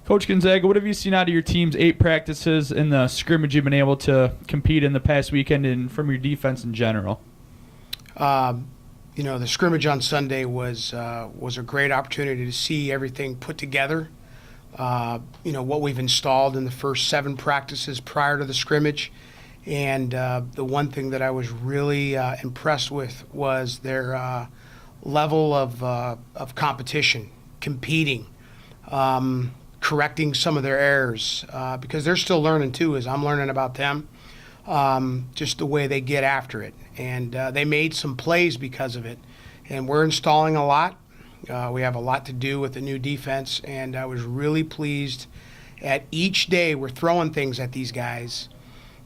Coach Gonzaga, what have you seen out of your team's 8 practices in the scrimmage you've been able to compete in the past weekend and from your defense in general? The scrimmage on Sunday was a great opportunity to see everything put together. What we've installed in the first 7 practices prior to the scrimmage. And the one thing that I was really impressed with was their level of competition, competing, correcting some of their errors, because they're still learning too, as I'm learning about them, just the way they get after it. And they made some plays because of it. And we're installing a lot. We have a lot to do with the new defense, and I was really pleased at each day we're throwing things at these guys,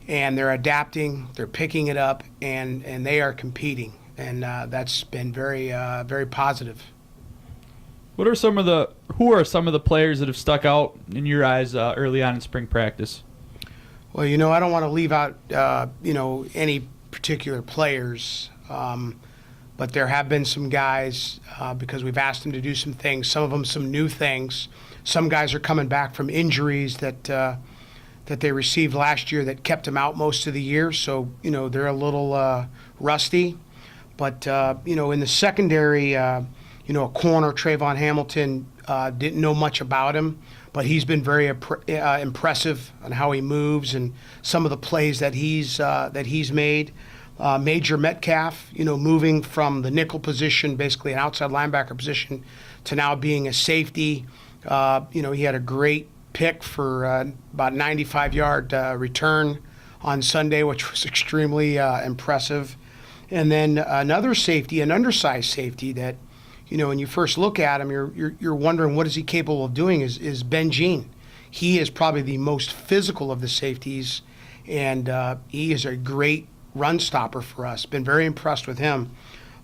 and they're adapting, they're picking it up, and they are competing. And that's been very, very positive. Who are some of the players that have stuck out in your eyes early on in spring practice? Well, I don't want to leave out, any particular players, but there have been some guys because we've asked them to do some things, some of them some new things. Some guys are coming back from injuries that they received last year that kept them out most of the year, so, they're a little rusty. But, in the secondary, a corner, Trayvon Hamilton, didn't know much about him, but he's been very impressive on how he moves and some of the plays that he's made. Major Metcalf, moving from the nickel position, basically an outside linebacker position, to now being a safety. He had a great pick for about 95-yard return on Sunday, which was extremely impressive. And then another safety, an undersized safety that, when you first look at him, you're wondering what is he capable of doing is Ben Jean. He is probably the most physical of the safeties, and he is a great run stopper for us. Been very impressed with him.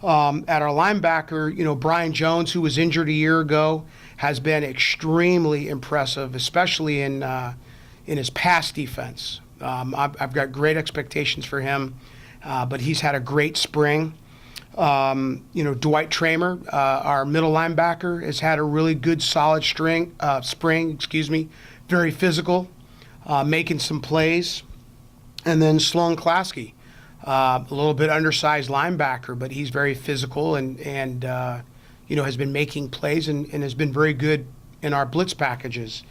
At our linebacker, Brian Jones, who was injured a year ago, has been extremely impressive, especially in his pass defense. I've got great expectations for him, but he's had a great spring. Dwight Tramer, our middle linebacker, has had a really good, solid spring. Very physical, making some plays. And then Sloan Klasky, a little bit undersized linebacker, but he's very physical and has been making plays and has been very good in our blitz packages.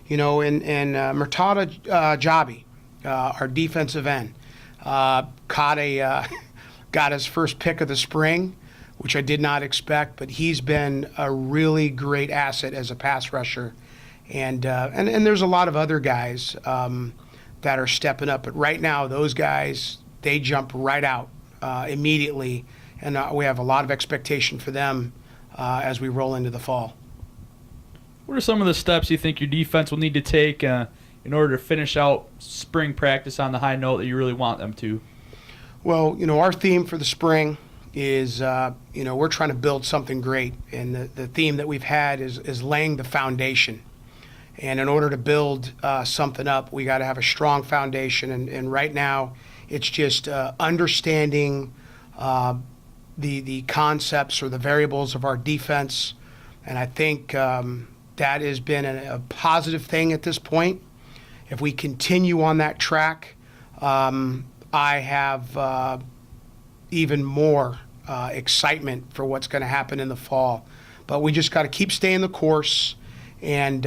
And Murtada Jabi, our defensive end, got his first pick of the spring, which I did not expect, but he's been a really great asset as a pass rusher. And there's a lot of other guys that are stepping up. But right now, those guys, they jump right out immediately, and we have a lot of expectation for them as we roll into the fall. What are some of the steps you think your defense will need to take in order to finish out spring practice on the high note that you really want them to? Well, our theme for the spring is, we're trying to build something great. And the theme that we've had is laying the foundation. And in order to build something up, we got to have a strong foundation. And right now, it's just understanding the concepts or the variables of our defense. And I think that has been a positive thing at this point. If we continue on that track, I have even more excitement for what's going to happen in the fall. But we just got to keep staying the course and,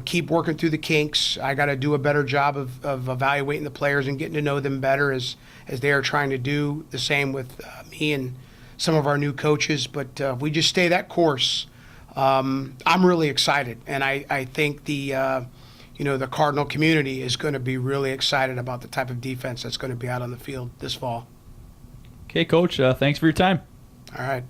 keep working through the kinks. I got to do a better job of evaluating the players and getting to know them better as they are trying to do the same with me and some of our new coaches. But if we just stay that course, I'm really excited. And I think the Cardinal community is going to be really excited about the type of defense that's going to be out on the field this fall. Okay, Coach, thanks for your time. All right.